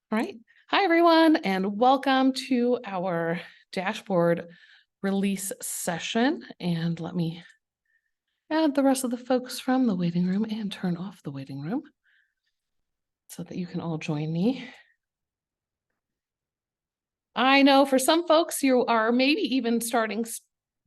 All right. Hi, everyone, and welcome to our dashboard release session. And let me add the rest of the folks from the waiting room and turn off the waiting room so that you can all join me. I know for some folks, you are maybe even starting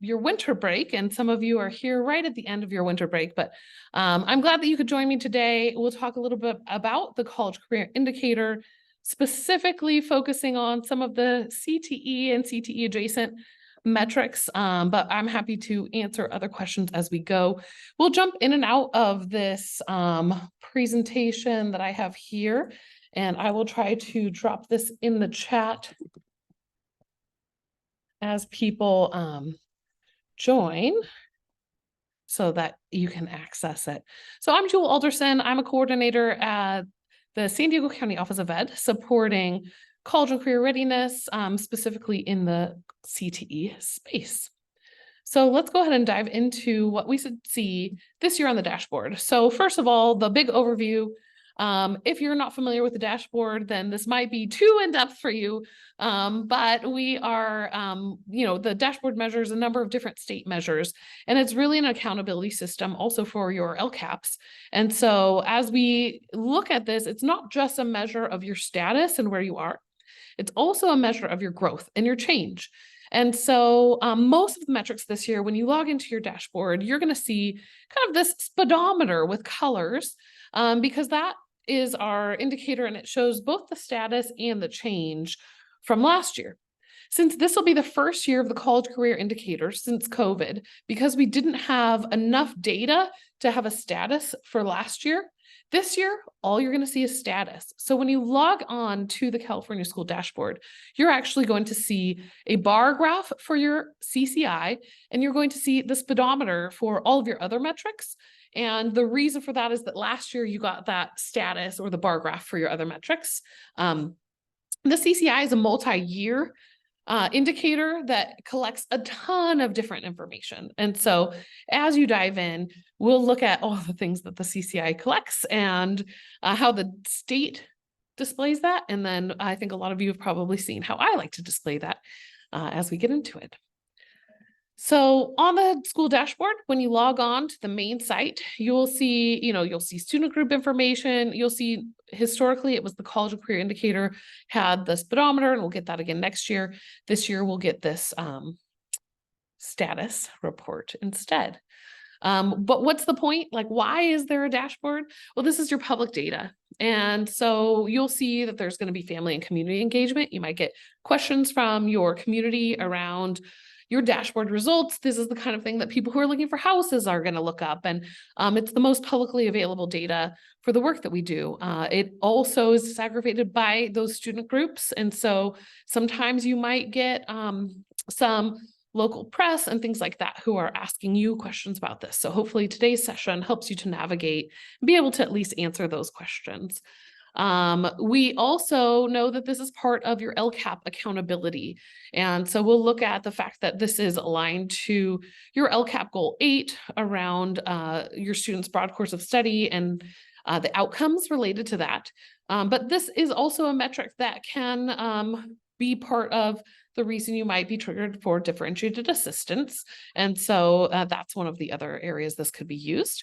your winter break, and some of you are here right at the end of your winter break, but I'm glad that you could join me today. We'll talk a little bit about the College Career Indicator, specifically focusing on some of the CTE and CTE adjacent metrics, but I'm happy to answer other questions as we go. We'll jump in and out of this presentation that I have here, and I will try to drop this in the chat as people join so that you can access it. So I'm Jewel Alderson. I'm a coordinator at the San Diego County Office of Ed, supporting college and career readiness, specifically in the CTE space. So let's go ahead and dive into what we should see this year on the dashboard. So first of all, the big overview. If you're not familiar with the dashboard, then this might be too in-depth for you. But we are, the dashboard measures a number of different state measures, and it's really an accountability system also for your LCAPs. And so as we look at this, it's not just a measure of your status and where you are. It's also a measure of your growth and your change. And so most of the metrics this year, when you log into your dashboard, you're going to see kind of this speedometer with colors, because that is our indicator, and it shows both the status and the change from last year. Since this will be the first year of the College Career Indicator since COVID, because we didn't have enough data to have a status for last year, this year, all you're going to see is status. So when you log on to the California School Dashboard, you're actually going to see a bar graph for your CCI, and you're going to see the speedometer for all of your other metrics. And the reason for that is that last year you got that status or the bar graph for your other metrics. The CCI is a multi-year indicator that collects a ton of different information. And so as you dive in, we'll look at all the things that the CCI collects and how the state displays that. And then I think a lot of you have probably seen how I like to display that as we get into it. So on the school dashboard, when you log on to the main site, you'll see, you'll see student group information. You'll see historically it was the College and Career Indicator had the speedometer, and we'll get that again next year. This year we'll get this status report instead. But what's the point? Like, why is there a dashboard? Well, this is your public data. And so you'll see that there's going to be family and community engagement. You might get questions from your community around your dashboard results. This is the kind of thing that people who are looking for houses are going to look up. And it's the most publicly available data for the work that we do. It also is disaggregated by those student groups. And so sometimes you might get some local press and things like that who are asking you questions about this. So hopefully today's session helps you to navigate and be able to at least answer those questions. We also know that this is part of your LCAP accountability. And so we'll look at the fact that this is aligned to your LCAP goal 8 around your students' broad course of study and the outcomes related to that. But this is also a metric that can be part of the reason you might be triggered for differentiated assistance. And so that's one of the other areas this could be used.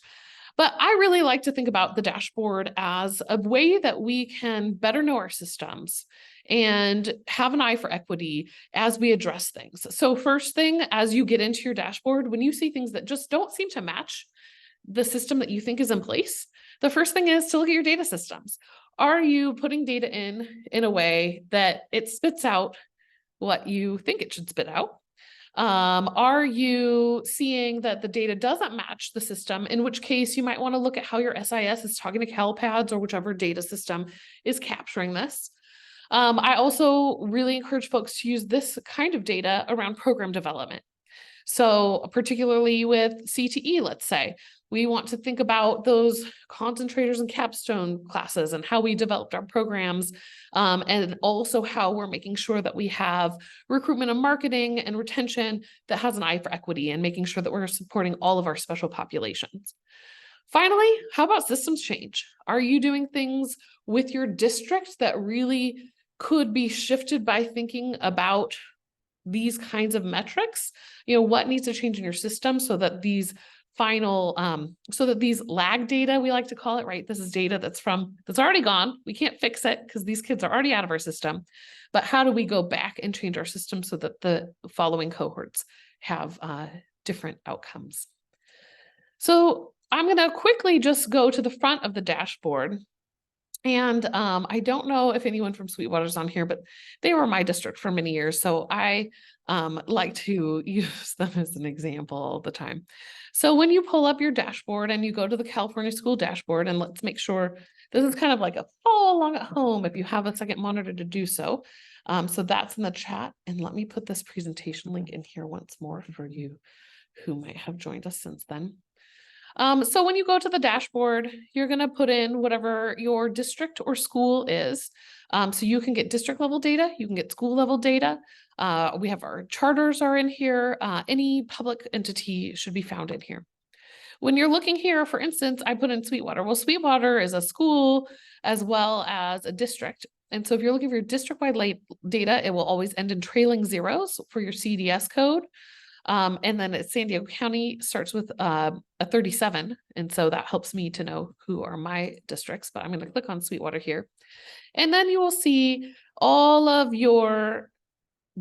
But I really like to think about the dashboard as a way that we can better know our systems and have an eye for equity as we address things. So first thing, as you get into your dashboard, when you see things that just don't seem to match the system that you think is in place, the first thing is to look at your data systems. Are you putting data in a way that it spits out what you think it should spit out? Are you seeing that the data doesn't match the system, in which case you might want to look at how your SIS is talking to CalPADS or whichever data system is capturing this. I also really encourage folks to use this kind of data around program development. So particularly with CTE, let's say, we want to think about those concentrators and capstone classes and how we developed our programs, and also how we're making sure that we have recruitment and marketing and retention that has an eye for equity and making sure that we're supporting all of our special populations. Finally, how about systems change? Are you doing things with your district that really could be shifted by thinking about these kinds of metrics? What needs to change in your system so that these these lag data, we like to call it, right? This is data that's already gone. We can't fix it because these kids are already out of our system. But how do we go back and change our system so that the following cohorts have different outcomes? So I'm going to quickly just go to the front of the dashboard. And I don't know if anyone from Sweetwater's on here, but they were my district for many years. So I like to use them as an example all the time. So when you pull up your dashboard and you go to the California School Dashboard, and let's make sure this is kind of like a follow along at home if you have a second monitor to do so. So that's in the chat. And let me put this presentation link in here once more for you who might have joined us since then. So when you go to the dashboard, you're going to put in whatever your district or school is. So you can get district level data, you can get school level data. We have our charters are in here. Any public entity should be found in here. When you're looking here, for instance, I put in Sweetwater. Well, Sweetwater is a school as well as a district. And so if you're looking for your district-wide data, it will always end in trailing zeros for your CDS code. And then at San Diego County starts with a 37. And so that helps me to know who are my districts, but I'm going to click on Sweetwater here. And then you will see all of your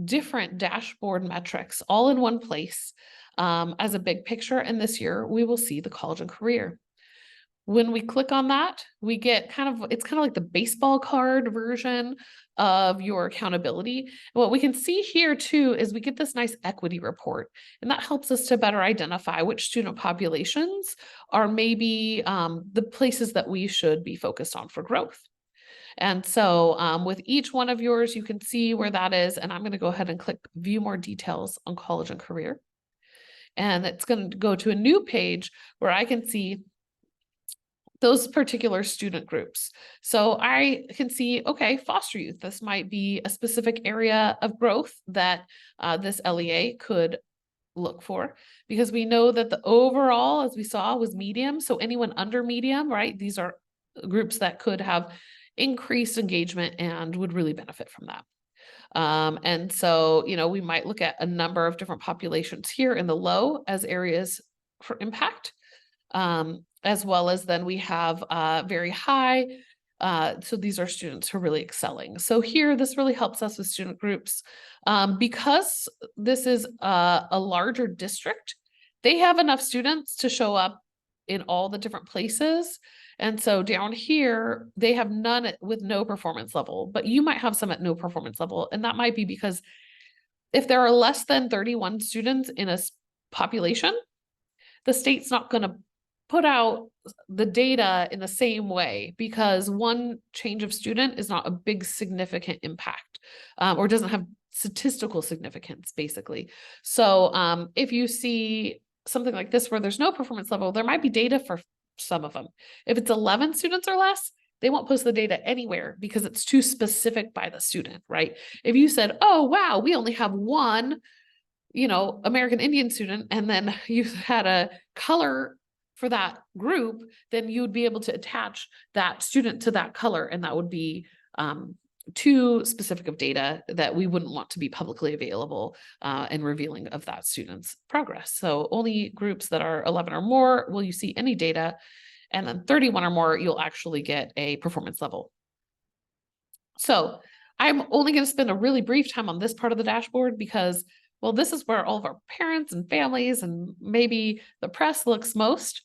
different dashboard metrics all in one place as a big picture. And this year we will see the college and career. When we click on that, we get it's kind of like the baseball card version of your accountability. And what we can see here too is we get this nice equity report, and that helps us to better identify which student populations are maybe the places that we should be focused on for growth. And so with each one of yours, you can see where that is. And I'm going to go ahead and click view more details on college and career. And it's going to go to a new page where I can see those particular student groups. So I can see, okay, foster youth, this might be a specific area of growth that this LEA could look for, because we know that the overall, as we saw, was medium. So anyone under medium, right? These are groups that could have increased engagement and would really benefit from that. And so, we might look at a number of different populations here in the low as areas for impact. As well as then we have very high. So these are students who are really excelling. So here, this really helps us with student groups. Because this is a larger district, they have enough students to show up in all the different places. And so down here, they have none with no performance level, but you might have some at no performance level. And that might be because if there are less than 31 students in a population, the state's not going to put out the data in the same way, because one change of student is not a big significant impact or doesn't have statistical significance, basically. So if you see something like this where there's no performance level, there might be data for some of them. If it's 11 students or less, they won't post the data anywhere because it's too specific by the student, right? If you said, oh, wow, we only have one American Indian student, and then you had a color for that group, then you would be able to attach that student to that color, and that would be too specific of data that we wouldn't want to be publicly available and revealing of that student's progress. So only groups that are 11 or more will you see any data, and then 31 or more, you'll actually get a performance level. So I'm only going to spend a really brief time on this part of the dashboard because, well, this is where all of our parents and families and maybe the press looks most.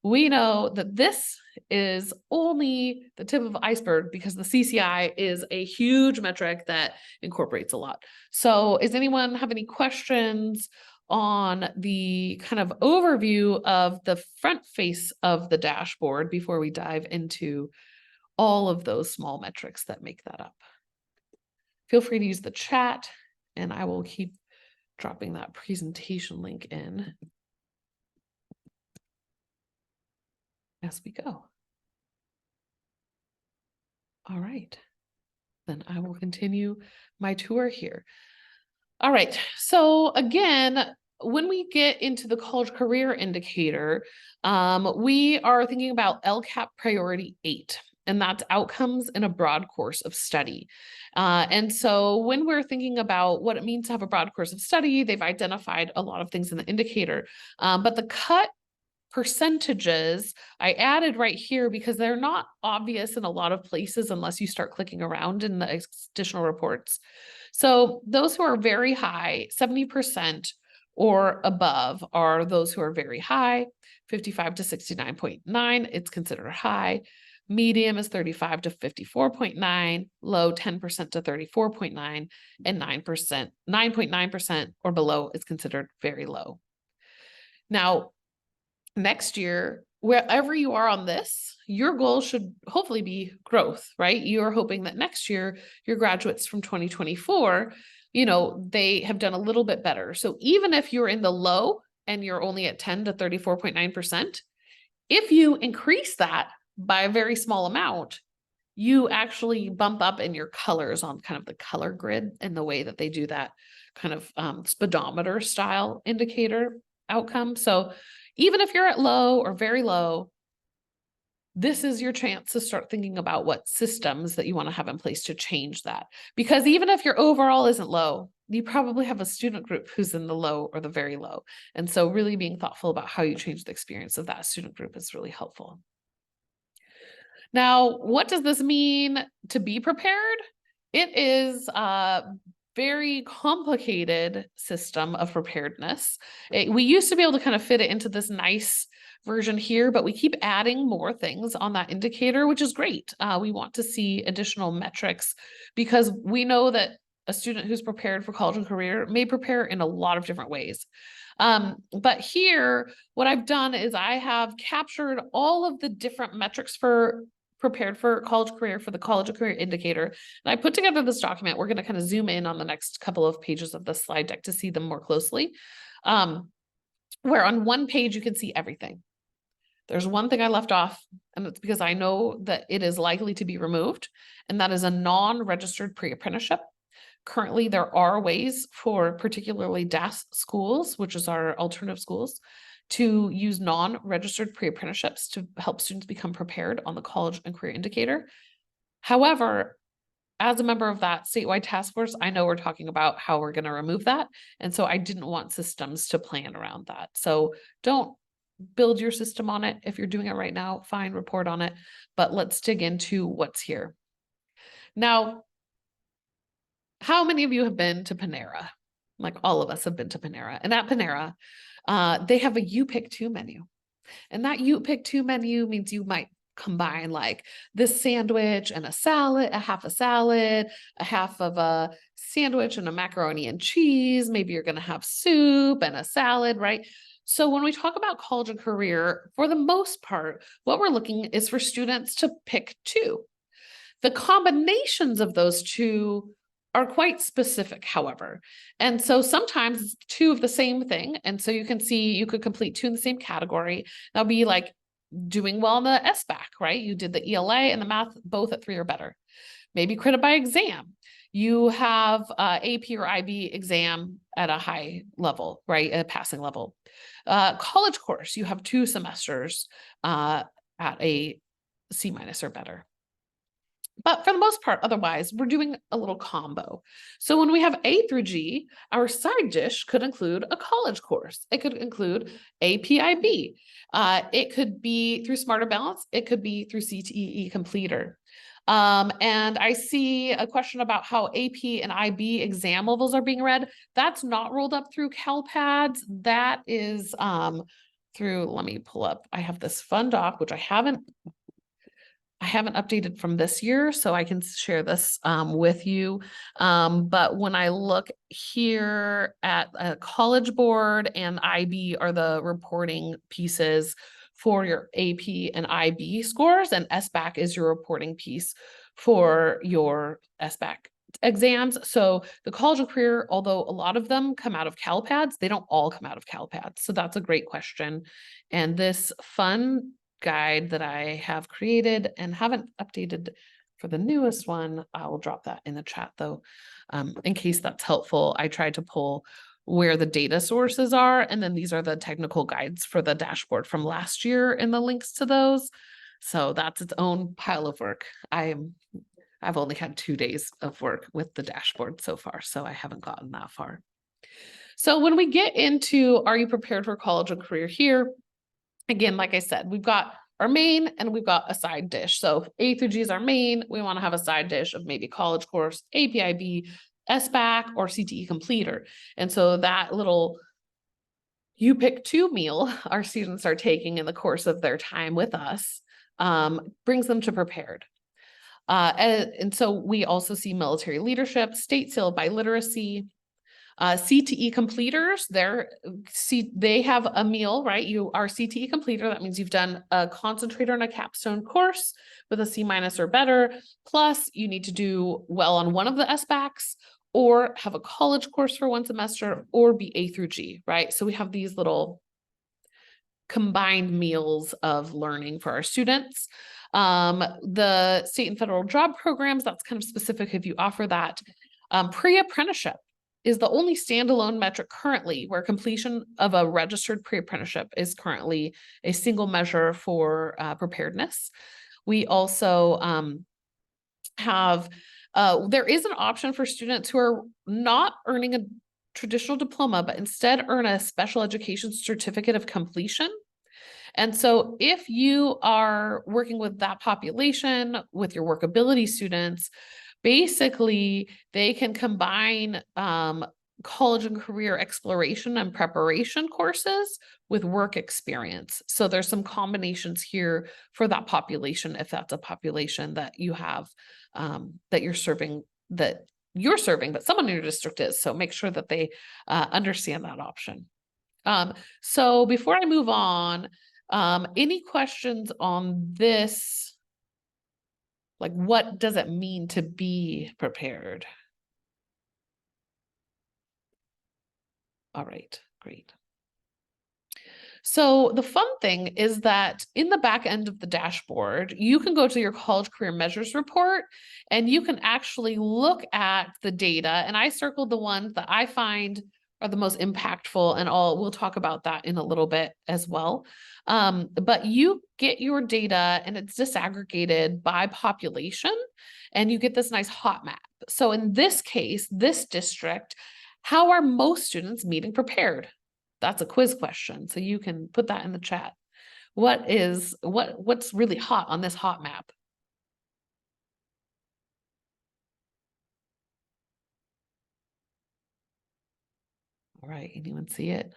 We know that this is only the tip of the iceberg because the CCI is a huge metric that incorporates a lot. So does anyone have any questions on the kind of overview of the front face of the dashboard before we dive into all of those small metrics that make that up? Feel free to use the chat, and I will keep dropping that presentation link in as we go. All right, then I will continue my tour here. All right, so again, when we get into the college career indicator, we are thinking about LCAP priority 8, and that's outcomes in a broad course of study. And so when we're thinking about what it means to have a broad course of study, they've identified a lot of things in the indicator, but the cut percentages I added right here because they're not obvious in a lot of places unless you start clicking around in the additional reports. So those who are very high, 70% or above, are those who are very high. 55 to 69.9, it's considered high. Medium is 35 to 54.9, low 10% to 34.9, and 9.9% or below is considered very low. Now, next year, wherever you are on this, your goal should hopefully be growth, right? You're hoping that next year, your graduates from 2024, they have done a little bit better. So even if you're in the low and you're only at 10 to 34.9%, if you increase that by a very small amount, you actually bump up in your colors on kind of the color grid and the way that they do that kind of speedometer style indicator outcome. So even if you're at low or very low, this is your chance to start thinking about what systems that you want to have in place to change that. Because even if your overall isn't low, you probably have a student group who's in the low or the very low. And so really being thoughtful about how you change the experience of that student group is really helpful. Now, what does this mean to be prepared? It is a very complicated system of preparedness. We used to be able to kind of fit it into this nice version here, but we keep adding more things on that indicator, which is great. We want to see additional metrics because we know that a student who's prepared for college and career may prepare in a lot of different ways. But here, what I've done is I have captured all of the different metrics for prepared for college career for the college and career indicator. And I put together this document. We're going to kind of zoom in on the next couple of pages of the slide deck to see them more closely. Where on one page, you can see everything. There's one thing I left off, and it's because I know that it is likely to be removed, and that is a non-registered pre-apprenticeship. Currently, there are ways for particularly DAS schools, which is our alternative schools, to use non-registered pre-apprenticeships to help students become prepared on the college and career indicator. However, as a member of that statewide task force, I know we're talking about how we're going to remove that. And so I didn't want systems to plan around that. So don't build your system on it. If you're doing it right now, fine, report on it. But let's dig into what's here. Now, how many of you have been to Panera? Like all of us have been to Panera. And at Panera, they have a you pick two menu. And that you pick two menu means you might combine like this sandwich and a salad, a half of a sandwich and a macaroni and cheese. Maybe you're going to have soup and a salad, right? So when we talk about college and career, for the most part, what we're looking is for students to pick two. The combinations of those two are quite specific, however. And so sometimes it's two of the same thing. And so you can see you could complete two in the same category. That'll be like doing well in the SBAC, right? You did the ELA and the math both at 3 or better. Maybe credit by exam. You have AP or IB exam at a high level, right? A passing level. College course, you have 2 semesters at a C- or better. But for the most part, otherwise, we're doing a little combo. So when we have A through G, our side dish could include a college course. It could include APIB. It could be through Smarter Balance. It could be through CTE Completer. And I see a question about how AP and IB exam levels are being read. That's not rolled up through CalPads. That is through, let me pull up. I have this fun doc, which I haven't updated from this year, so I can share this with you. But when I look here at a College Board and IB are the reporting pieces for your AP and IB scores, and SBAC is your reporting piece for your SBAC exams. So the college and career, although a lot of them come out of CalPads, they don't all come out of CalPads. So that's a great question. And this fun guide that I have created and haven't updated for the newest one, I will drop that in the chat though, in case that's helpful. I tried to pull where the data sources are. And then these are the technical guides for the dashboard from last year and the links to those. So that's its own pile of work. I've only had 2 days of work with the dashboard so far, so I haven't gotten that far. So when we get into, are you prepared for college and career here? Again, like I said, we've got our main and we've got a side dish. So A through G is our main. We want to have a side dish of maybe college course, APIB, SBAC, or CTE completer. And so that little you pick 2 meal our students are taking in the course of their time with us brings them to prepared. And so we also see military leadership, state seal biliteracy, CTE completers, they have a meal, right? You are CTE completer. That means you've done a concentrator and a capstone course with a C- or better. Plus you need to do well on one of the SBACs or have a college course for 1 semester or be A through G, right? So we have these little combined meals of learning for our students. The state and federal job programs, that's kind of specific if you offer that. Pre-apprenticeship is the only standalone metric currently where completion of a registered pre-apprenticeship is currently a single measure for preparedness. We also have, there is an option for students who are not earning a traditional diploma, but instead earn a special education certificate of completion. And so if you are working with that population, with your workability students, basically they can combine college and career exploration and preparation courses with work experience. So there's some combinations here for that population, if that's a population that you have, that you're serving, but someone in your district is. So make sure that they understand that option. So before I move on, any questions on this? Like, what does it mean to be prepared? All right, great. So the fun thing is that in the back end of the dashboard, you can go to your college career measures report and you can actually look at the data. And I circled the ones that I find are the most impactful, and we'll talk about that in a little bit as well. But you get your data and it's disaggregated by population and you get this nice hot map. So in this case, this district, how are most students meeting prepared? That's a quiz question, so you can put that in the chat. What's really hot on this hot map? All right, anyone see it?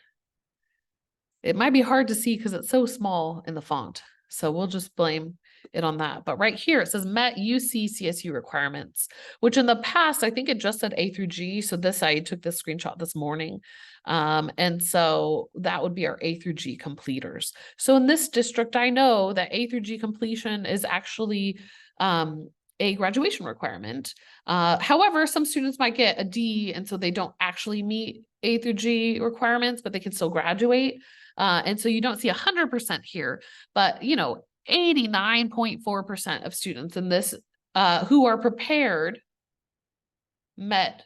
It might be hard to see because it's so small in the font, so we'll just blame it on that. But right here, it says met UC CSU requirements, which in the past, I think it just said A through G. So I took this screenshot this morning. And so that would be our A through G completers. So in this district, I know that A through G completion is actually a graduation requirement. However, some students might get a D, and so they don't actually meet A through G requirements, but they can still graduate. And so you don't see 100% here, but 89.4% of students in this who are prepared met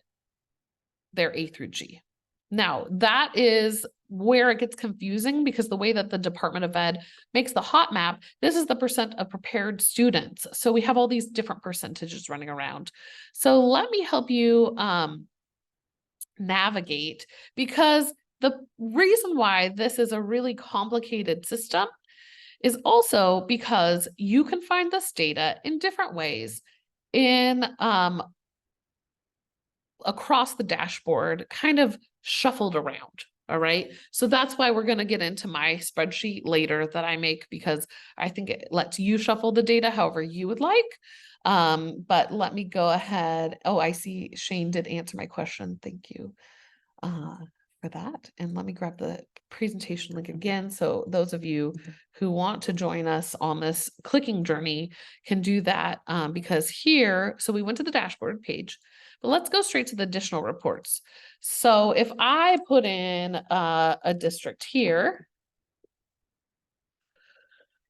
their A through G. Now, that is where it gets confusing because the way that the Department of Ed makes the hot map, this is the percent of prepared students. So we have all these different percentages running around. So let me help you navigate, because the reason why this is a really complicated system is also because you can find this data in different ways in across the dashboard, kind of shuffled around. All right. So that's why we're going to get into my spreadsheet later that I make, because I think it lets you shuffle the data however you would like. But let me go ahead. Oh, I see Shane did answer my question. Thank you for that. And let me grab the presentation link again. So those of you who want to join us on this clicking journey can do that, because here, so we went to the dashboard page, but let's go straight to the additional reports. So if I put in a district here,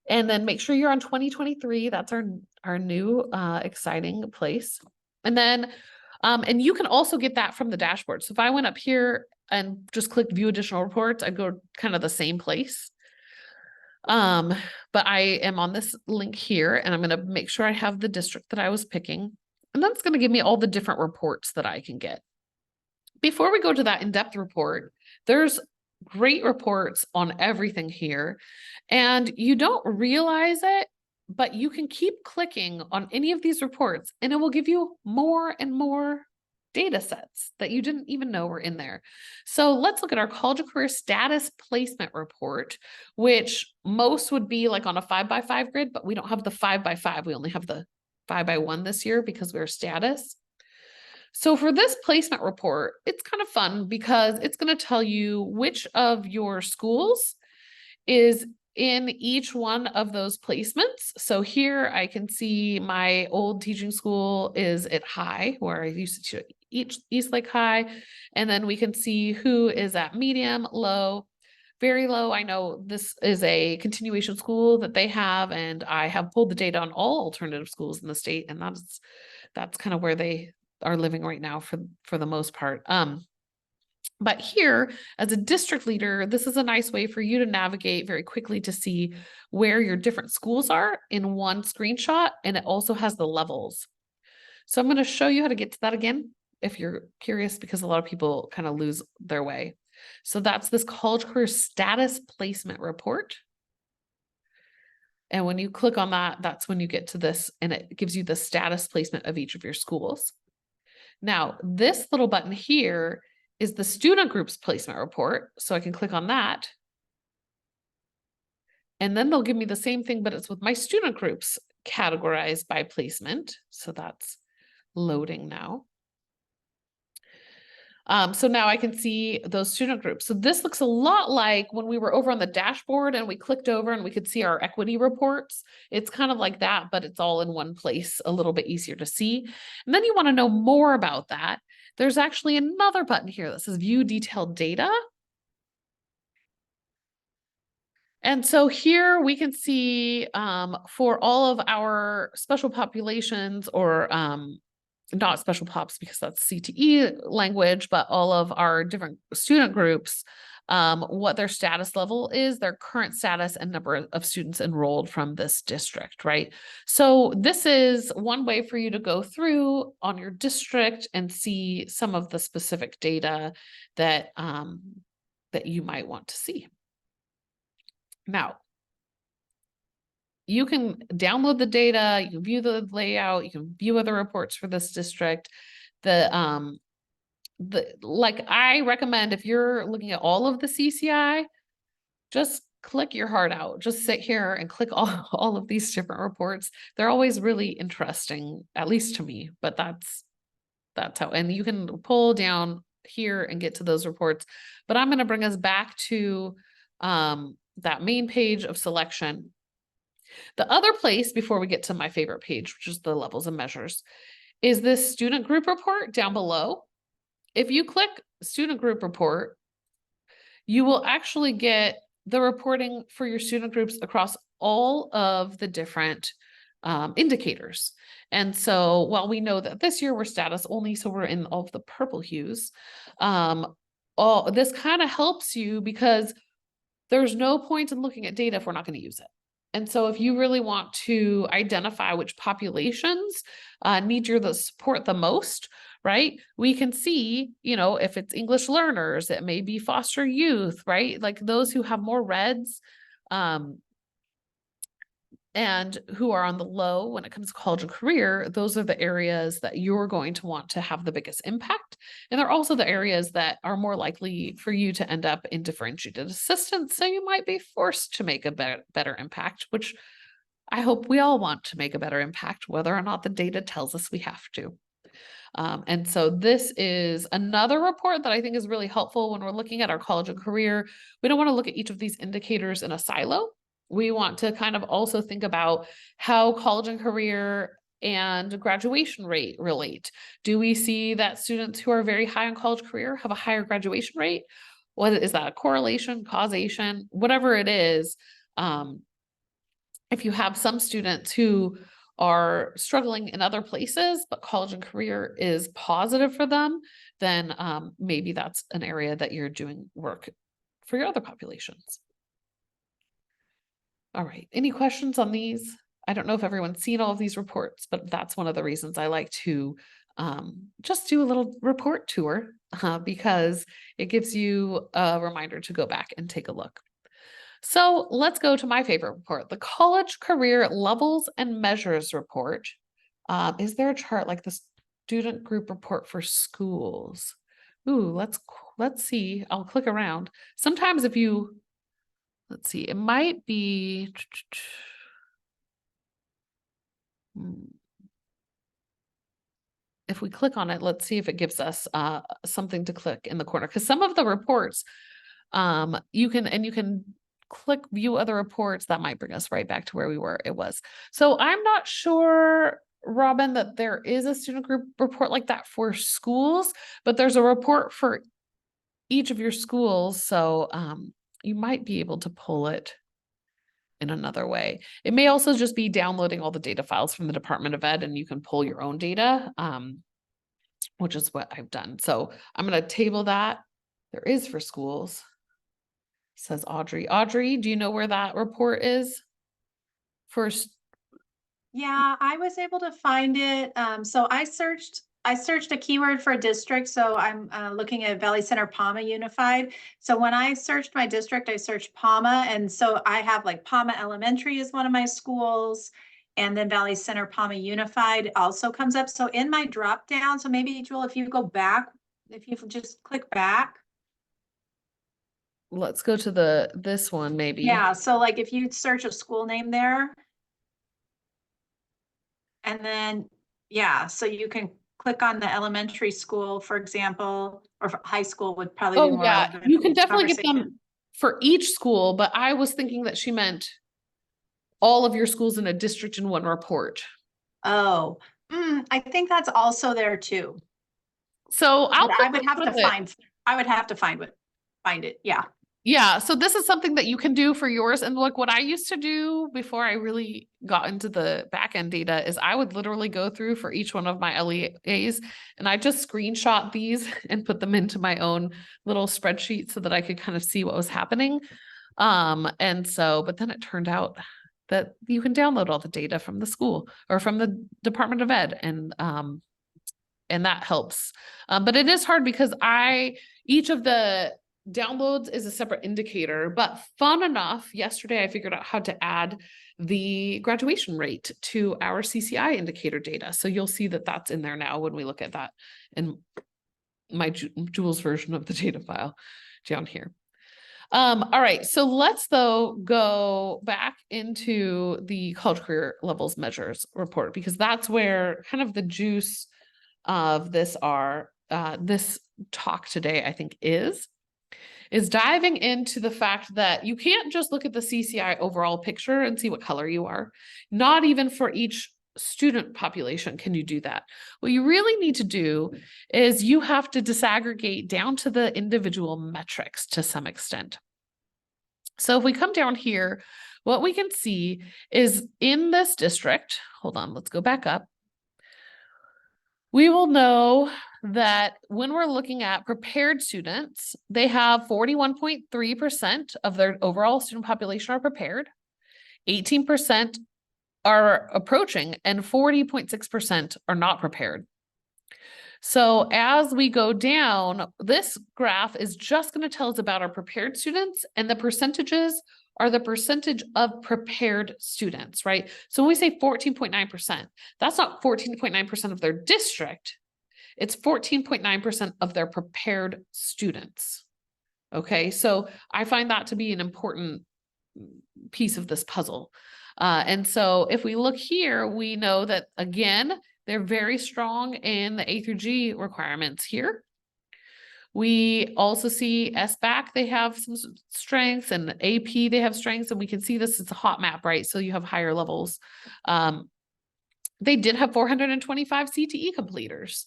and then make sure you're on 2023, that's our new exciting place. And then And you can also get that from the dashboard. So if I went up here and just clicked view additional reports, I'd go kind of the same place. But I am on this link here and I'm going to make sure I have the district that I was picking. And then it's going to give me all the different reports that I can get. Before we go to that in-depth report, there's great reports on everything here. And you don't realize it, but you can keep clicking on any of these reports and it will give you more and more data sets that you didn't even know were in there. So let's look at our college and career status placement report, which most would be like on a 5x5 grid, but we don't have the 5x5. We only have the 5x1 this year because we're status. So for this placement report, it's kind of fun because it's going to tell you which of your schools is in each one of those placements. So here I can see my old teaching school is at high, where I used to teach Eastlake High. And then we can see who is at medium, low, very low. I know this is a continuation school that they have, and I have pulled the data on all alternative schools in the state, and that's kind of where they are living right now for the most part. But here, as a district leader, this is a nice way for you to navigate very quickly to see where your different schools are in one screenshot, and it also has the levels. So I'm going to show you how to get to that again, if you're curious, because a lot of people kind of lose their way. So that's this college career status placement report. And when you click on that, that's when you get to this, and it gives you the status placement of each of your schools. Now, this little button here is the student groups placement report. So I can click on that. And then they'll give me the same thing, but it's with my student groups categorized by placement. So that's loading now. So now I can see those student groups. So this looks a lot like when we were over on the dashboard and we clicked over and we could see our equity reports. It's kind of like that, but it's all in one place, a little bit easier to see. And then you want to know more about that. There's actually another button here that says view detailed data. And so here we can see for all of our special populations, or not special pops because that's CTE language, but all of our different student groups, what their status level is, their current status and number of students enrolled from this district, right? So this is one way for you to go through on your district and see some of the specific data that, that you might want to see. Now, you can download the data, you can view the layout, you can view other reports for this district. Like I recommend, if you're looking at all of the CCI, just click your heart out. Just sit here and click all of these different reports. They're always really interesting, at least to me, but that's how, and you can pull down here and get to those reports. But I'm going to bring us back to that main page of selection. The other place before we get to my favorite page, which is the levels and measures, is this student group report down below. If you click student group report, you will actually get the reporting for your student groups across all of the different indicators. And so while we know that this year we're status only, so we're in all of the purple hues, this kind of helps you because there's no point in looking at data if we're not going to use it. And so if you really want to identify which populations need your support the most, right? We can see, you know, if it's English learners, it may be foster youth, right? Like those who have more reds and who are on the low when it comes to college and career, those are the areas that you're going to want to have the biggest impact. And they're also the areas that are more likely for you to end up in differentiated assistance. So you might be forced to make a better impact, which I hope we all want to make a better impact, whether or not the data tells us we have to. And so this is another report that I think is really helpful when we're looking at our college and career. We don't want to look at each of these indicators in a silo. We want to kind of also think about how college and career and graduation rate relate. Do we see that students who are very high on college career have a higher graduation rate? What is that, a correlation, causation, whatever it is? If you have some students who are struggling in other places, but college and career is positive for them, then maybe that's an area that you're doing work for your other populations. All right, any questions on these? I don't know if everyone's seen all of these reports, but that's one of the reasons I like to just do a little report tour because it gives you a reminder to go back and take a look. So let's go to my favorite report, the College Career Levels and Measures report. Is there a chart like the student group report for schools? Ooh, let's see. I'll click around. Sometimes if you, let's see, it might be. If we click on it, let's see if it gives us something to click in the corner, because some of the reports you can click view other reports. That might bring us right back to where we were. It was. So I'm not sure, Robin, that there is a student group report like that for schools, but there's a report for each of your schools. So you might be able to pull it in another way. It may also just be downloading all the data files from the Department of Ed and you can pull your own data, which is what I've done. So I'm going to table that. There is for schools. Says Audrey. Audrey, do you know where that report is? First. Yeah, I was able to find it. So I searched a keyword for a district. So I'm looking at Valley Center Palma Unified. So when I searched my district, I searched Palma. And so I have like Palma Elementary is one of my schools. And then Valley Center Palma Unified also comes up. So in my drop down, so maybe Jewel, if you go back, if you just click back. Let's go to this one, maybe. Yeah, so like if you search a school name there, and then, yeah, so you can click on the elementary school, for example, or high school would probably be more relevant. You can definitely get them for each school, but I was thinking that she meant all of your schools in a district in one report. Oh, I think that's also there too. So I would have to find it. Yeah. Yeah. So this is something that you can do for yours. And look, what I used to do before I really got into the back end data is I would literally go through for each one of my LEAs and I just screenshot these and put them into my own little spreadsheet so that I could kind of see what was happening. And so, but then it turned out that you can download all the data from the school or from the Department of Ed and that helps. But it is hard because each of the downloads is a separate indicator, but fun enough, yesterday I figured out how to add the graduation rate to our CCI indicator data. So you'll see that that's in there now when we look at that in my Jules version of the data file down here. All right, so let's though go back into the college career levels measures report, because that's where kind of the juice of this this talk today, I think, is diving into the fact that you can't just look at the CCI overall picture and see what color you are. Not even for each student population can you do that. What you really need to do is you have to disaggregate down to the individual metrics to some extent. So if we come down here, what we can see is in this district, hold on, let's go back up. We will know that when we're looking at prepared students, they have 41.3% of their overall student population are prepared, 18% are approaching, and 40.6% are not prepared. So as we go down, this graph is just going to tell us about our prepared students, and the percentages are the percentage of prepared students, right? So when we say 14.9%, that's not 14.9% of their district, it's 14.9% of their prepared students. Okay, so I find that to be an important piece of this puzzle. And so if we look here, we know that, again, they're very strong in the A through G requirements here. We also see SBAC, they have some strengths, and AP, they have strengths, and we can see this is a hot map, right? So you have higher levels. They did have 425 CTE completers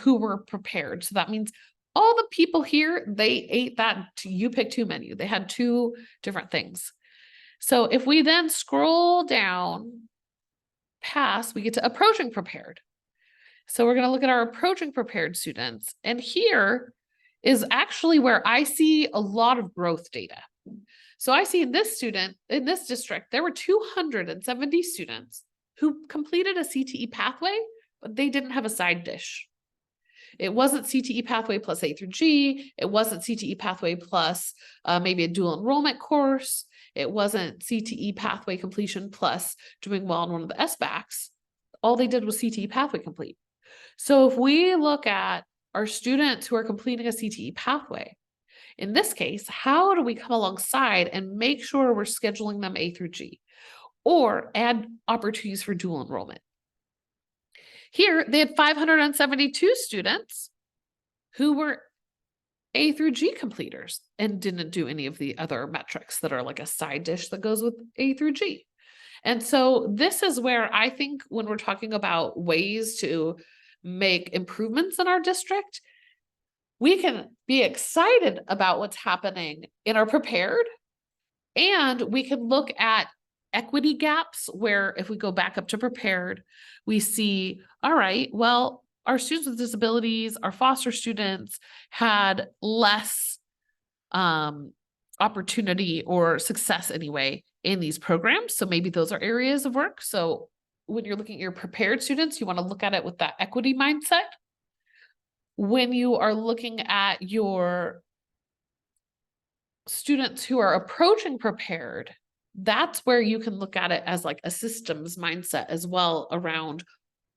who were prepared. So that means all the people here, they ate that you pick two menu. They had two different things. So if we then scroll down pass, we get to approaching prepared. So we're going to look at our approaching prepared students. And here is actually where I see a lot of growth data. So I see in this district, there were 270 students who completed a CTE pathway, but they didn't have a side dish. It wasn't CTE pathway plus A through G. It wasn't CTE pathway plus maybe a dual enrollment course. It wasn't CTE pathway completion plus doing well on one of the SBACs. All they did was CTE pathway complete. So if we look at our students who are completing a CTE pathway, in this case, how do we come alongside and make sure we're scheduling them A through G or add opportunities for dual enrollment? Here, they had 572 students who were A through G completers and didn't do any of the other metrics that are like a side dish that goes with A through G. And so this is where I think when we're talking about ways to make improvements in our district, we can be excited about what's happening in our prepared, and we can look at equity gaps where if we go back up to prepared, we see, all right, well, our students with disabilities, our foster students had less opportunity or success anyway in these programs. So maybe those are areas of work. So when you're looking at your prepared students, you want to look at it with that equity mindset. When you are looking at your students who are approaching prepared, that's where you can look at it as like a systems mindset as well around,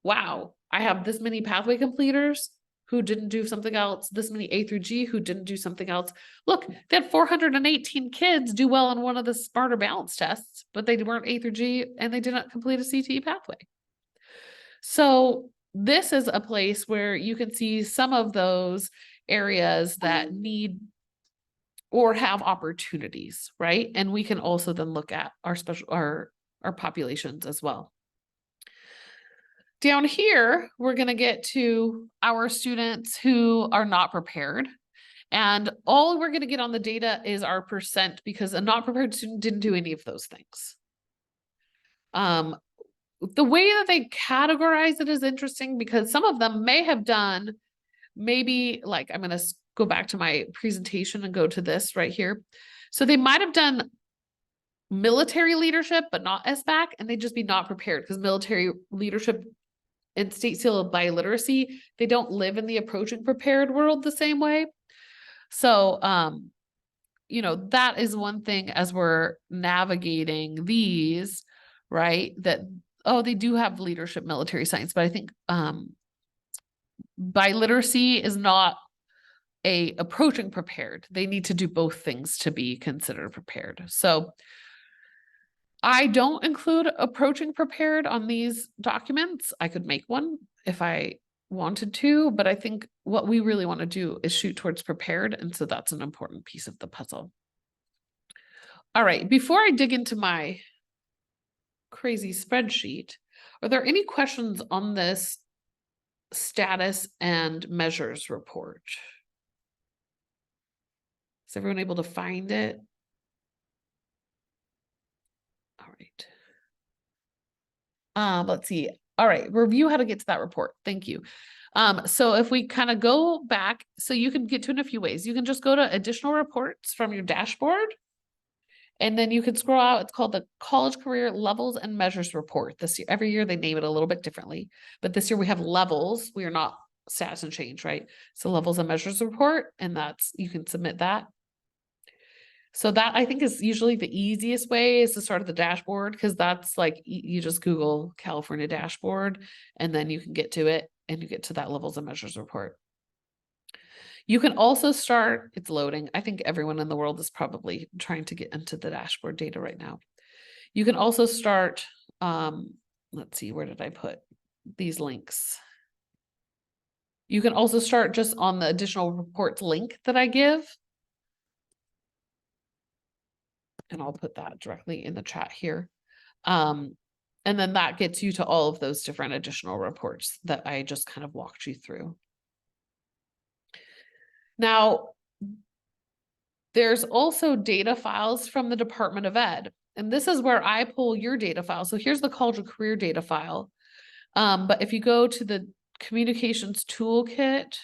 wow, I have this many pathway completers who didn't do something else, this many A through G who didn't do something else. Look, they had 418 kids do well on one of the Smarter Balance tests, but they weren't A through G and they did not complete a CTE pathway. So this is a place where you can see some of those areas that need or have opportunities, right? And we can also then look at our populations as well. Down here, we're going to get to our students who are not prepared. And all we're going to get on the data is our percent, because a not prepared student didn't do any of those things. The way that they categorize it is interesting because some of them may have done maybe like, I'm going to go back to my presentation and go to this right here. So they might have done military leadership, but not SBAC, and they'd just be not prepared because military leadership and state seal of biliteracy, they don't live in the approaching prepared world the same way. So, you know, that is one thing as we're navigating these, right? That, oh, they do have leadership military science, but I think biliteracy is not a approaching prepared. They need to do both things to be considered prepared. So I don't include approaching prepared on these documents. I could make one if I wanted to, but I think what we really want to do is shoot towards prepared. And so that's an important piece of the puzzle. All right, before I dig into my crazy spreadsheet, are there any questions on this status and measures report? Is everyone able to find it? All right. Let's see. All right, review how to get to that report. Thank you. So if we kind of go back, so you can get to it in a few ways. You can just go to additional reports from your dashboard, and then you can scroll out. It's called the College Career Levels and Measures Report. This year, every year they name it a little bit differently, but this year we have levels. We are not status and change, right? So levels and measures report, and that's, you can submit that. So that I think is usually the easiest way is to start at the dashboard, because that's like you just Google California dashboard and then you can get to it and you get to that levels and measures report. You can also start, it's loading. I think everyone in the world is probably trying to get into the dashboard data right now. You can also start, let's see, where did I put these links? You can also start just on the additional reports link that I give. And I'll put that directly in the chat here. And then that gets you to all of those different additional reports that I just kind of walked you through. Now, there's also data files from the Department of Ed. And this is where I pull your data file. So here's the college and career data file. But if you go to the communications toolkit,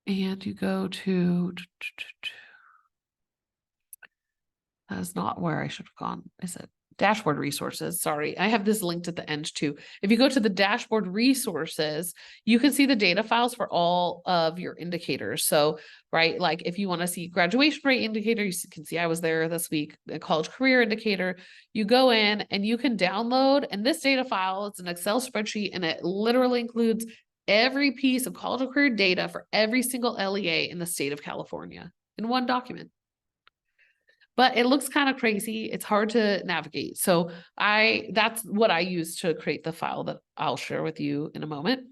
and you go to, that is not where I should have gone, is it? Dashboard resources, sorry. I have this linked at the end too. If you go to the dashboard resources, you can see the data files for all of your indicators. So, right, like if you want to see graduation rate indicator, you can see I was there this week, the college career indicator, you go in and you can download, and this data file, it's an Excel spreadsheet, and it literally includes every piece of college and career data for every single LEA in the state of California in one document. But it looks kind of crazy. It's hard to navigate. So that's what I use to create the file that I'll share with you in a moment.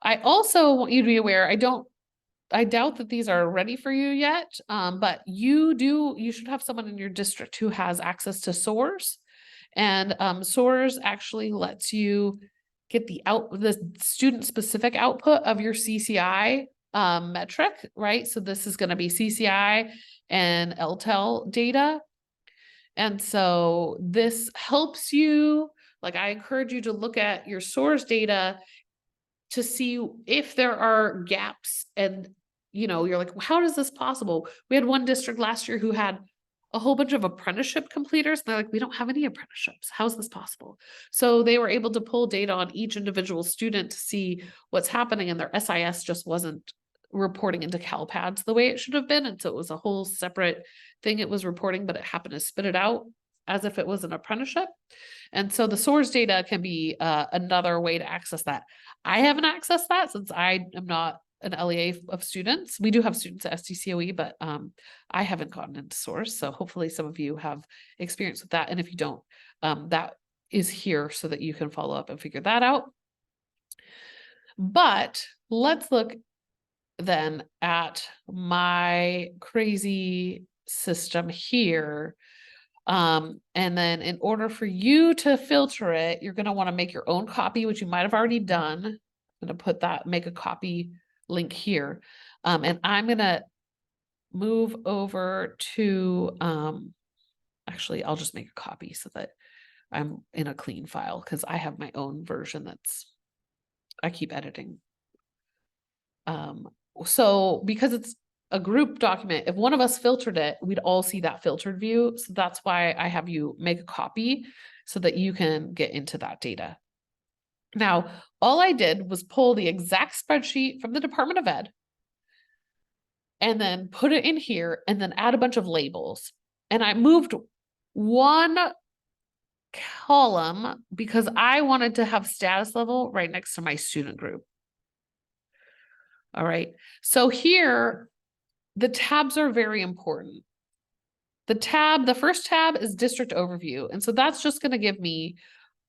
I also want you to be aware, I doubt that these are ready for you yet, but you should have someone in your district who has access to SOARS. And SOARS actually lets you get the student specific output of your CCI metric, right? So this is going to be CCI and LTEL data. And so this helps you, like I encourage you to look at your SOARS data to see if there are gaps. And, you're like, well, how is this possible? We had one district last year who had a whole bunch of apprenticeship completers. And they're like, we don't have any apprenticeships. How is this possible? So they were able to pull data on each individual student to see what's happening, and their SIS just wasn't reporting into CalPADS the way it should have been. And so it was a whole separate thing it was reporting, but it happened to spit it out as if it was an apprenticeship. And so the SOARS data can be another way to access that. I haven't accessed that since I am not an LEA of students. We do have students at SDCOE, but I haven't gotten into SOARS. So hopefully some of you have experience with that. And if you don't, that is here so that you can follow up and figure that out. But let's look then at my crazy system here. And then in order for you to filter it, you're going to want to make your own copy, which you might have already done. I'm going to put that make a copy link here. And I'm going to move over to, actually, I'll just make a copy so that I'm in a clean file, because I have my own version I keep editing. So because it's a group document, if one of us filtered it, we'd all see that filtered view. So that's why I have you make a copy so that you can get into that data. Now, all I did was pull the exact spreadsheet from the Department of Ed and then put it in here and then add a bunch of labels. And I moved one column because I wanted to have status level right next to my student group. All right. So here, the tabs are very important. The first tab is district overview. And so that's just going to give me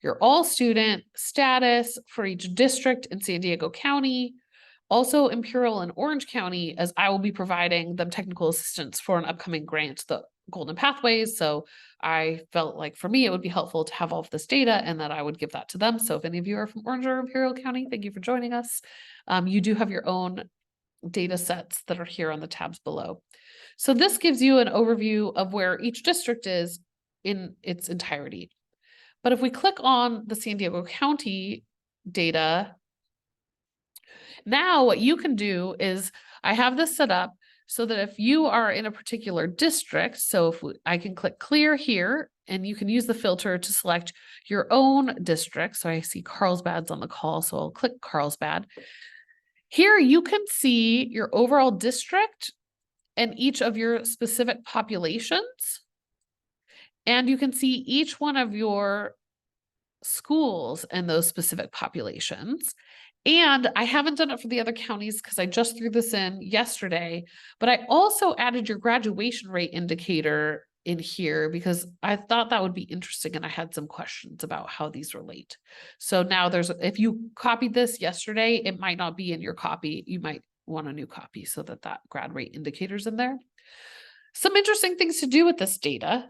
your all student status for each district in San Diego County, also Imperial and Orange County, as I will be providing them technical assistance for an upcoming grant, the Golden Pathways. So I felt like for me, it would be helpful to have all of this data and that I would give that to them. So if any of you are from Orange or Imperial County, thank you for joining us. You do have your own data sets that are here on the tabs below. So this gives you an overview of where each district is in its entirety. But if we click on the San Diego County data, now what you can do is I have this set up so that if you are in a particular district, so if I can click clear here, and you can use the filter to select your own district. So I see Carlsbad's on the call, so I'll click Carlsbad. Here you can see your overall district and each of your specific populations. And you can see each one of your schools and those specific populations. And I haven't done it for the other counties because I just threw this in yesterday, but I also added your graduation rate indicator in here because I thought that would be interesting and I had some questions about how these relate. So now if you copied this yesterday, it might not be in your copy. You might want a new copy so that grad rate indicator's in there. Some interesting things to do with this data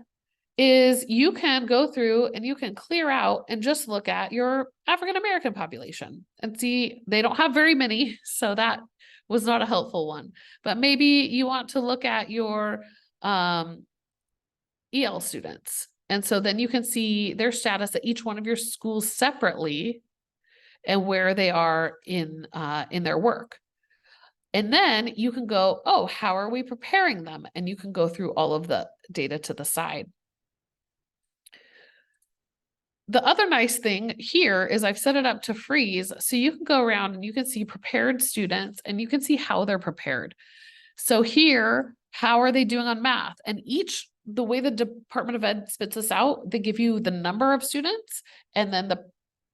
is you can go through and you can clear out and just look at your African-American population and see they don't have very many. So that was not a helpful one, but maybe you want to look at your EL students. And so then you can see their status at each one of your schools separately and where they are in their work. And then you can go, oh, how are we preparing them? And you can go through all of the data to the side. The other nice thing here is I've set it up to freeze. So you can go around and you can see prepared students and you can see how they're prepared. So here, how are they doing on math? And the way the Department of Ed spits this out, they give you the number of students and then the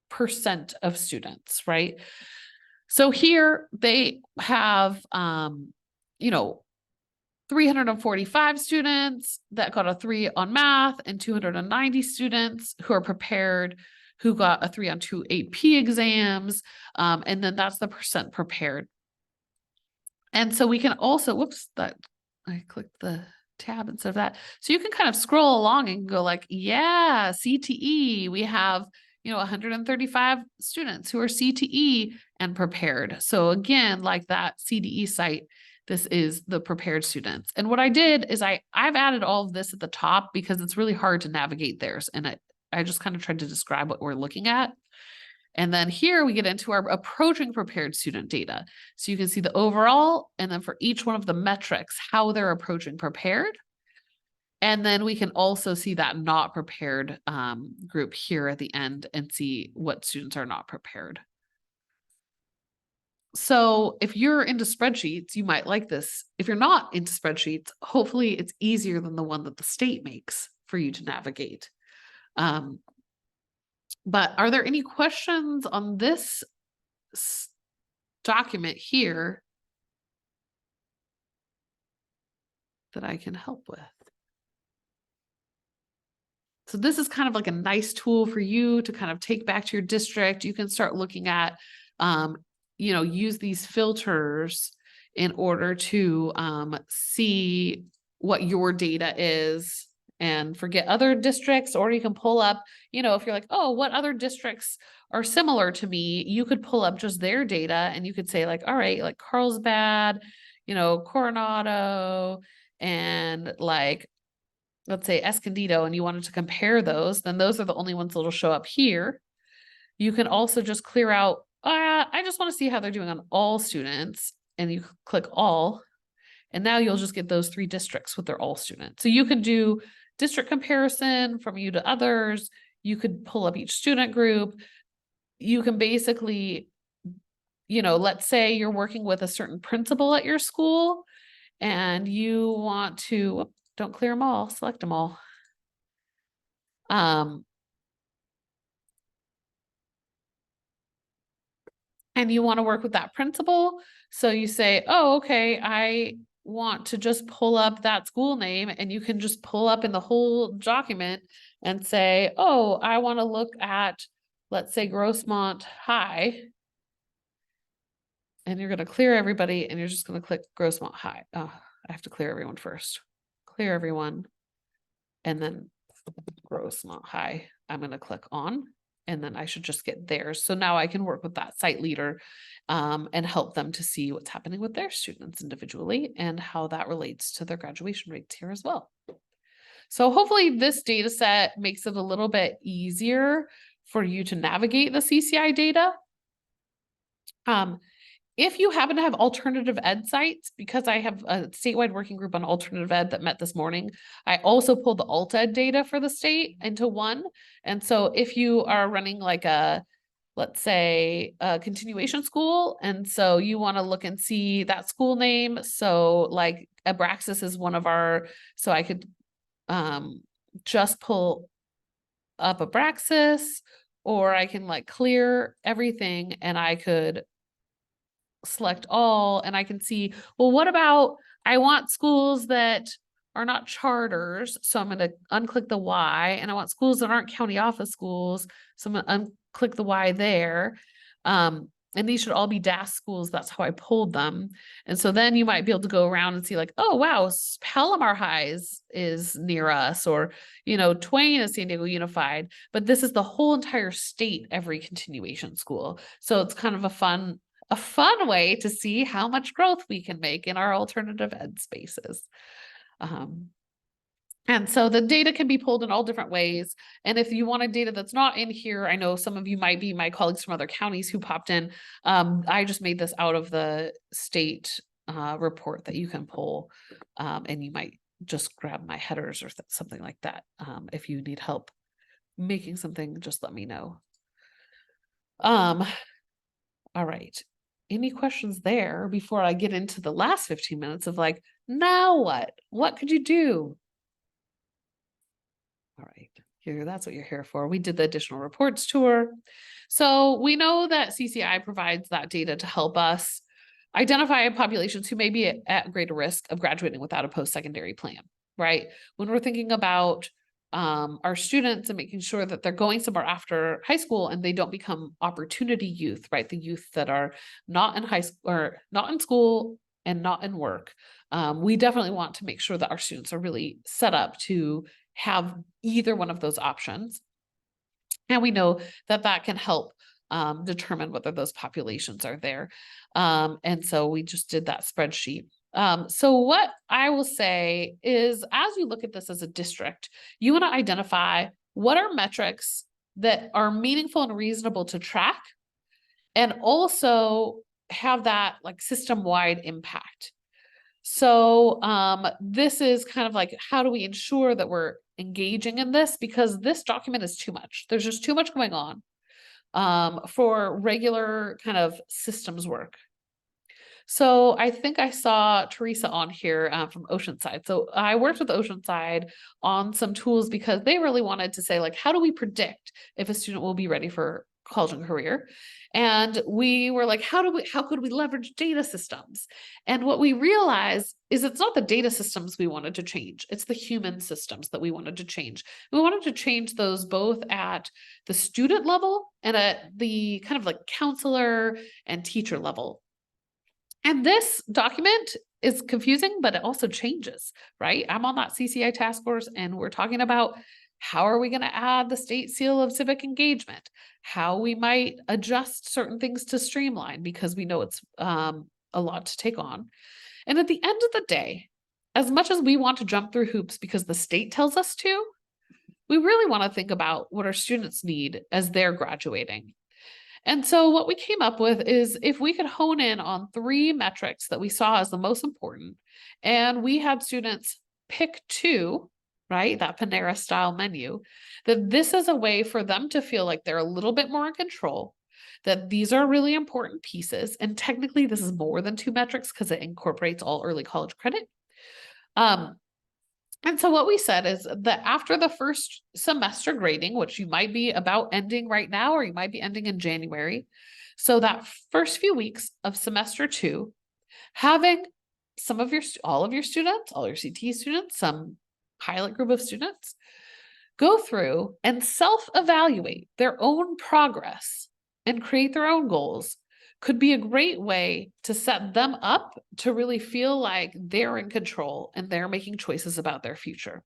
percent of students, right? So here they have, 345 students that got a 3 on math and 290 students who are prepared, who got a 3 on 2 AP exams. And then that's the percent prepared. And so we can also, whoops, that I clicked the tab instead of that. So you can kind of scroll along and go like, yeah, CTE, we have, 135 students who are CTE and prepared. So again, like that CDE site, this is the prepared students. And what I did is I've added all of this at the top because it's really hard to navigate theirs. And I just kind of tried to describe what we're looking at. And then here we get into our approaching prepared student data. So you can see the overall, and then for each one of the metrics, how they're approaching prepared. And then we can also see that not prepared group here at the end and see what students are not prepared. So if you're into spreadsheets, you might like this. If you're not into spreadsheets, hopefully it's easier than the one that the state makes for you to navigate. But are there any questions on this document here that I can help with? So this is kind of like a nice tool for you to kind of take back to your district. You can start looking at, use these filters in order to see what your data is and forget other districts, or you can pull up, if you're like, oh, what other districts are similar to me, you could pull up just their data and you could say like, all right, like Carlsbad, Coronado, and like, let's say Escondido, and you wanted to compare those, then those are the only ones that'll show up here. You can also just clear out, I just want to see how they're doing on all students, and you click all, and now you'll just get those 3 districts with their all students. So you could do district comparison from you to others. You could pull up each student group. You can basically, let's say you're working with a certain principal at your school and you want to, don't clear them all, select them all. And you want to work with that principal. So you say, oh, okay, I want to just pull up that school name, and you can just pull up in the whole document and say, oh, I want to look at, let's say, Grossmont High. And you're going to clear everybody and you're just going to click Grossmont High. Oh, I have to clear everyone first. Clear everyone. And then Grossmont High, I'm going to click on, and then I should just get theirs. So now I can work with that site leader and help them to see what's happening with their students individually and how that relates to their graduation rates here as well. So hopefully this data set makes it a little bit easier for you to navigate the CCI data. If you happen to have alternative ed sites, because I have a statewide working group on alternative ed that met this morning, I also pulled the alt ed data for the state into one. And so if you are running like a, let's say, a continuation school, and so you want to look and see that school name. So like Abraxas is one of our, so I could just pull up Abraxas, or I can like clear everything and I could select all, and I can see, well, what about, I want schools that are not charters. So I'm going to unclick the Y, and I want schools that aren't county office schools. So I'm going to unclick the Y there. And these should all be DAS schools. That's how I pulled them. And so then you might be able to go around and see like, oh, wow, Palomar High is near us, or, Twain is San Diego Unified, but this is the whole entire state, every continuation school. So it's kind of a fun way to see how much growth we can make in our alternative ed spaces. And so the data can be pulled in all different ways. And if you wanted data that's not in here, I know some of you might be my colleagues from other counties who popped in. I just made this out of the state report that you can pull. And you might just grab my headers or something like that. If you need help making something, just let me know. All right. Any questions there before I get into the last 15 minutes of like, now what? What could you do? All right, here, that's what you're here for. We did the additional reports tour. So we know that CCI provides that data to help us identify populations who may be at greater risk of graduating without a post-secondary plan, right? When we're thinking about our students and making sure that they're going somewhere after high school and they don't become opportunity youth, right? The youth that are not in high school or not in school and not in work. We definitely want to make sure that our students are really set up to have either one of those options. And we know that that can help determine whether those populations are there. And so we just did that spreadsheet. So what I will say is, as you look at this as a district, you want to identify what are metrics that are meaningful and reasonable to track, and also have that like system-wide impact. So this is kind of like, how do we ensure that we're engaging in this? Because this document is too much. There's just too much going on for regular kind of systems work. So I think I saw Teresa on here from Oceanside. So I worked with Oceanside on some tools because they really wanted to say, like, how do we predict if a student will be ready for college and career? And we were like, how could we leverage data systems? And what we realized is it's not the data systems we wanted to change, it's the human systems that we wanted to change. We wanted to change those both at the student level and at the kind of like counselor and teacher level. And this document is confusing, but it also changes, right? I'm on that CCI task force and we're talking about how are we going to add the state seal of civic engagement, how we might adjust certain things to streamline because we know it's a lot to take on. And at the end of the day, as much as we want to jump through hoops because the state tells us to, we really want to think about what our students need as they're graduating. And so what we came up with is if we could hone in on 3 metrics that we saw as the most important, and we had students pick 2, right, that Panera style menu, that this is a way for them to feel like they're a little bit more in control, that these are really important pieces. And technically this is more than 2 metrics because it incorporates all early college credit. And so what we said is that after the first semester grading, which you might be about ending right now, or you might be ending in January. So that first few weeks of semester 2, having all of your students, all your CT students, some pilot group of students, go through and self-evaluate their own progress and create their own goals could be a great way to set them up to really feel like they're in control and they're making choices about their future.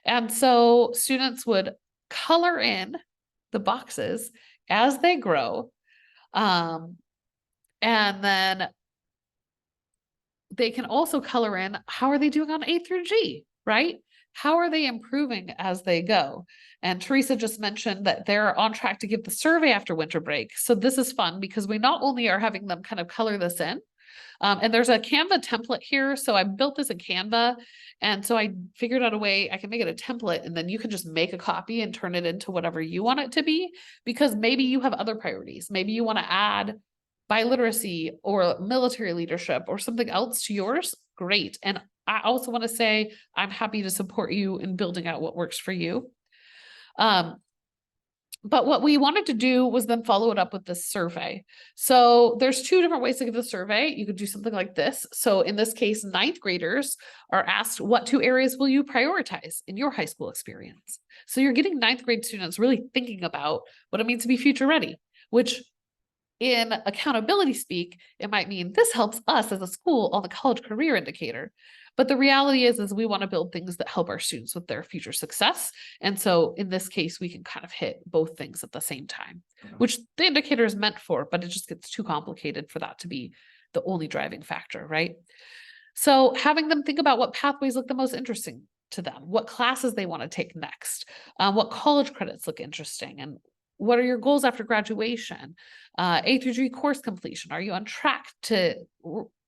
And so students would color in the boxes as they grow. And then they can also color in, how are they doing on A through G, right? How are they improving as they go? And Teresa just mentioned that they're on track to give the survey after winter break. So this is fun because we not only are having them kind of color this in, and there's a Canva template here. So I built this in Canva. And so I figured out a way I can make it a template and then you can just make a copy and turn it into whatever you want it to be, because maybe you have other priorities. Maybe you want to add biliteracy or military leadership or something else to yours. Great. And I also want to say, I'm happy to support you in building out what works for you. But what we wanted to do was then follow it up with this survey. So there's 2 different ways to give the survey. You could do something like this. So in this case, 9th graders are asked, what 2 areas will you prioritize in your high school experience? So you're getting 9th grade students really thinking about what it means to be future ready, which in accountability speak, it might mean this helps us as a school on the college career indicator. But the reality is we want to build things that help our students with their future success. And so in this case, we can kind of hit both things at the same time, which the indicator is meant for, but it just gets too complicated for that to be the only driving factor, right? So having them think about what pathways look the most interesting. to them, what classes they want to take next, what college credits look interesting, and what are your goals after graduation, A through G course completion. Are you on track to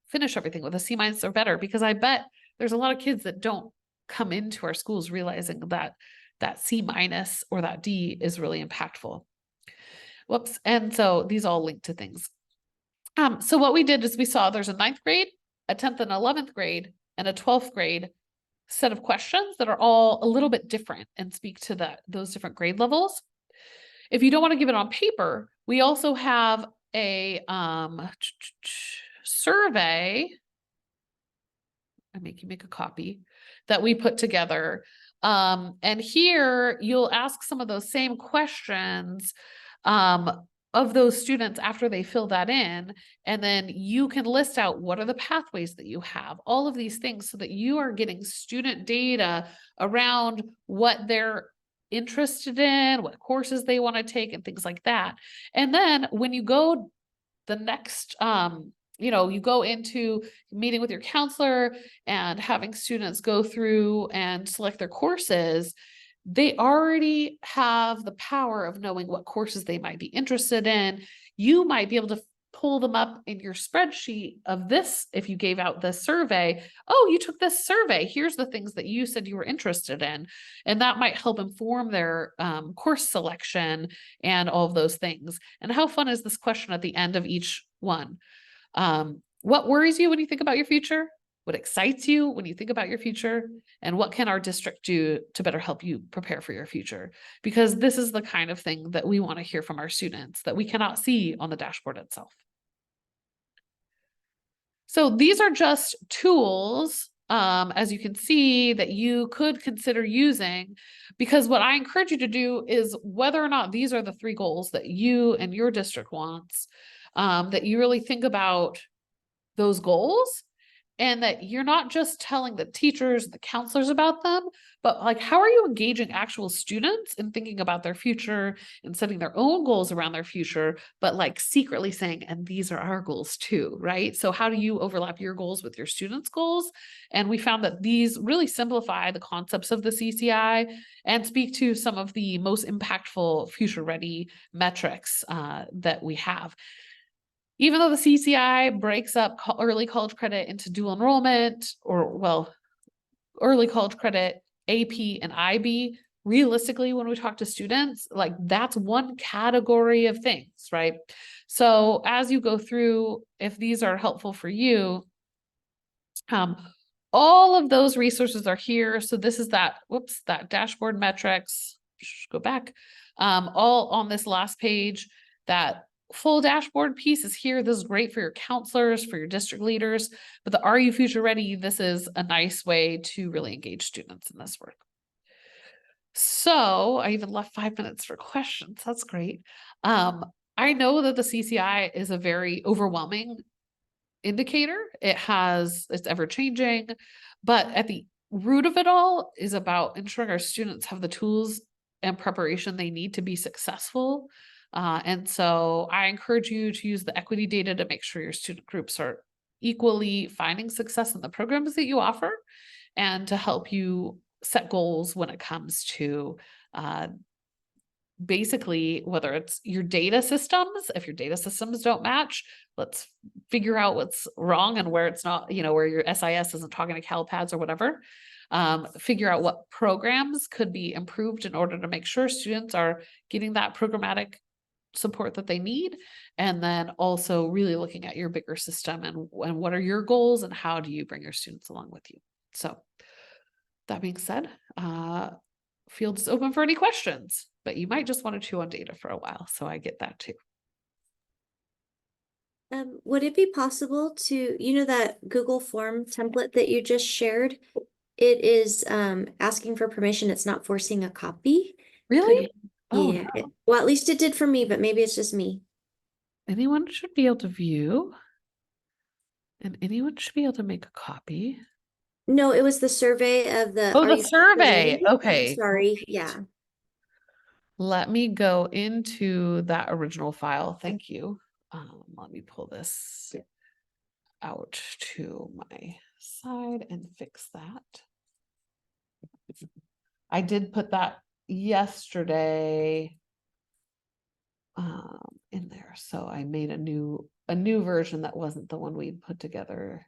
finish everything with a C- or better? Because I bet there's a lot of kids that don't come into our schools realizing that that C- or that D is really impactful. Whoops. And so these all link to things. So what we did is we saw there's a 9th grade, a 10th and 11th grade, and a 12th grade set of questions that are all a little bit different and speak to those different grade levels. If you don't want to give it on paper, we also have a survey. I make you make a copy that we put together. And here you'll ask some of those same questions of those students after they fill that in. And then you can list out what are the pathways that you have, all of these things, so that you are getting student data around what they're interested in, what courses they want to take, and things like that. And then when you go the next, you go into meeting with your counselor and having students go through and select their courses, they already have the power of knowing what courses they might be interested in. You might be able to pull them up in your spreadsheet of this. If you gave out this survey, oh, you took this survey, here's the things that you said you were interested in. And that might help inform their course selection and all of those things. And how fun is this question at the end of each one? What worries you when you think about your future? What excites you when you think about your future? And what can our district do to better help you prepare for your future? Because this is the kind of thing that we want to hear from our students that we cannot see on the dashboard itself. So these are just tools, as you can see, that you could consider using, because what I encourage you to do is, whether or not these are the 3 goals that you and your district wants, that you really think about those goals, and that you're not just telling the teachers, the counselors about them, but like, how are you engaging actual students in thinking about their future and setting their own goals around their future, but like secretly saying, and these are our goals too, right? So how do you overlap your goals with your students' goals? And we found that these really simplify the concepts of the CCI and speak to some of the most impactful future ready metrics that we have. Even though the CCI breaks up early college credit into dual enrollment, early college credit, AP and IB, realistically, when we talk to students, like, that's one category of things, right? So as you go through, if these are helpful for you, all of those resources are here. So this is that dashboard metrics, just go back, all on this last page. That full dashboard piece is here. This is great for your counselors, for your district leaders, but the Are You Future Ready? This is a nice way to really engage students in this work. So I even left 5 minutes for questions. That's great. I know that the CCI is a very overwhelming indicator. It's ever changing, but at the root of it all is about ensuring our students have the tools and preparation they need to be successful. And so I encourage you to use the equity data to make sure your student groups are equally finding success in the programs that you offer, and to help you set goals when it comes to basically, whether it's your data systems. If your data systems don't match, let's figure out what's wrong and where it's not, where your SIS isn't talking to CalPADS or whatever. Figure out what programs could be improved in order to make sure students are getting that programmatic support that they need. And then also really looking at your bigger system and what are your goals and how do you bring your students along with you. So that being said, field is open for any questions, but you might just want to chew on data for a while. So I get that too. Would it be possible to, that Google form template that you just shared? It is asking for permission. It's not forcing a copy. Really? Yeah. Well, at least it did for me, but maybe it's just me. Anyone should be able to view, and anyone should be able to make a copy. No, it was the survey of the. Oh, the survey. Okay. Sorry. Great. Yeah. Let me go into that original file. Thank you. Let me pull this out to my side and fix that. I did put that yesterday in there, so I made a new version that wasn't the one we'd put together.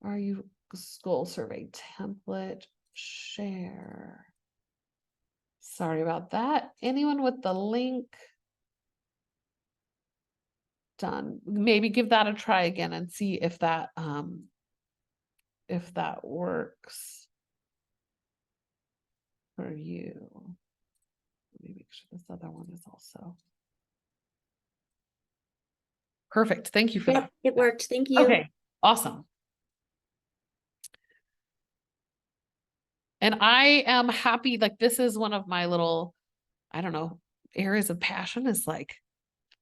Are you school survey template share? Sorry about that. Anyone with the link? Done. Maybe give that a try again and see if that works for you. Let me make sure this other one is also perfect. Thank you for Yep, that. it worked. Thank you. Okay, awesome. And I am happy, like this is one of my little, I don't know, areas of passion is like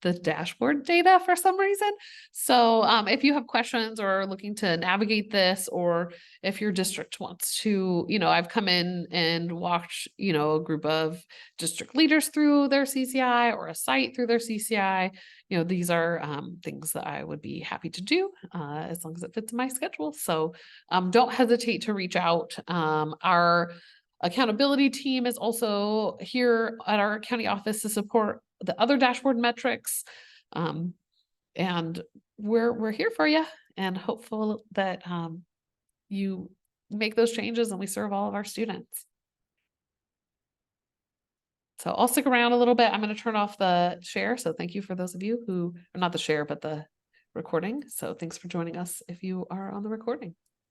the dashboard data for some reason. So if you have questions or are looking to navigate this, or if your district wants to, I've come in and walked, a group of district leaders through their CCI or a site through their CCI. These are things that I would be happy to do as long as it fits my schedule. So don't hesitate to reach out. Our accountability team is also here at our county office to support the other dashboard metrics. And we're here for you, and hopeful that you make those changes and we serve all of our students. So I'll stick around a little bit. I'm going to turn off the share. So thank you for those of you who are not the share, but the recording. So thanks for joining us if you are on the recording.